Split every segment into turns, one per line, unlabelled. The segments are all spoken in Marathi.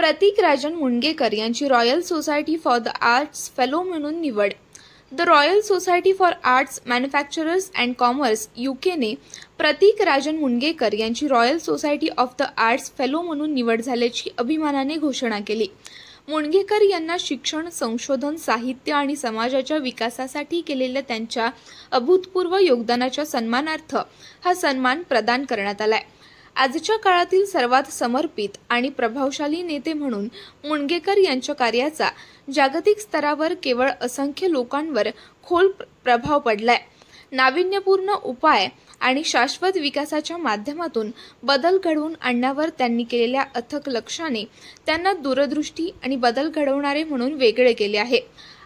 प्रतीक राजन मुणगेकर यांची Royal Society for the Arts fellow म्हणून निवड। The Royal Society for Arts manufacturers and commerce यूकेने प्रतीक राजन मुणगेकर यांची Royal Society of the Arts fellow म्हणून निवड झाल्याची अभिमानाने घोषणा केली। मुणगेकर यांना शिक्षण, संशोधन, साहित्य आणि समाजाच्या विकासासाठी केलेल्या त्यांच्या अभूतपूर्व योगदानाच्या सन्मानार्थ हा सन्मान प्रदान करण्यात आलाय। आजच्या काळातील सर्वात समर्पित आणि प्रभावशाली नेते म्हणून मुणगेकर यांच्या कार्याचा जागतिक स्तरावर केवळ असंख्य लोकांवर खोल प्रभाव पडलाय। नाविन्यपूर्ण उपाय आणि शाश्वत विकासाच्या माध्यमातून बदल घडवून आणण्यावर त्यांनी केलेल्या अथक लक्षाने त्यांना दूरदृष्टी आणि बदल घडवणारे म्हणून वेगळे केले आहे।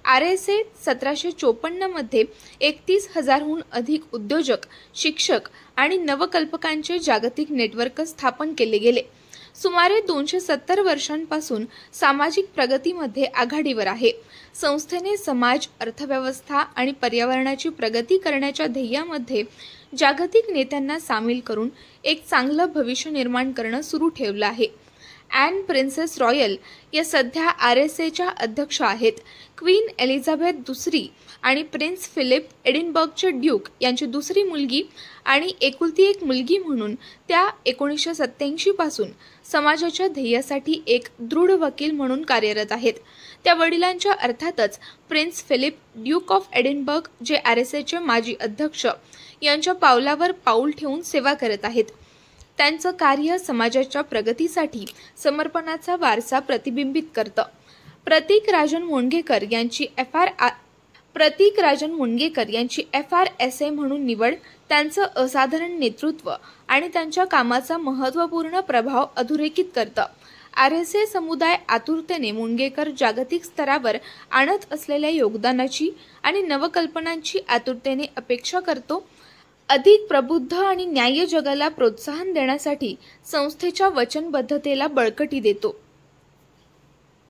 RSA 1754 मध्ये 31,000हून अधिक उद्योजक, शिक्षक आणि नवकल्पकांचे जागतिक नेटवर्क स्थापन केले गेले। सुमारे 270 वर्षांपासून सामाजिक प्रगतीमध्ये आघाडीवर आहे। संस्थेने समाज, अर्थव्यवस्था आणि पर्यावरणाची प्रगती करण्याच्या ध्येयामध्ये जागतिक नेत्यांना सामील करून एक चांगलं भविष्य निर्माण करणं सुरू ठेवलं आहे। ॲन प्रिन्सेस रॉयल या सध्या RSAच्या अध्यक्ष आहेत। क्वीन एलिझाबेथ दुसरी आणि प्रिन्स फिलिप एडिनबर्गचे ड्यूक यांची दुसरी मुलगी आणि एकुलती एक मुलगी म्हणून त्या 1987 पासून समाजाच्या ध्येयासाठी एक दृढ वकील म्हणून कार्यरत आहेत। त्या वडिलांच्या अर्थातच prince Philip duke of Edinburgh जे RSAचे माजी अध्यक्ष यांच्या पावलावर पाऊल ठेवून सेवा करत आहेत। त्यांचं कार्य समाजाच्या प्रगतीसाठी समर्पणाचा वारसा प्रतिबिंबित करतं। प्रतीक राजन मुणगेकर यांची FRSA म्हणून निवड त्यांचं असाधारण नेतृत्व आणि त्यांच्या कामाचा महत्त्वपूर्ण प्रभाव अधोरेखित करतं। RSA समुदाय आतुरतेने मुणगेकर जागतिक स्तरावर आणत असलेल्या योगदानाची आणि नवकल्पनांची आतुरतेने अपेक्षा करतो। अधिक प्रबुद्ध आणि न्याय्य जगाला प्रोत्साहन देण्यासाठी संस्थेच्या वचनबद्धतेला बळकटी देतो।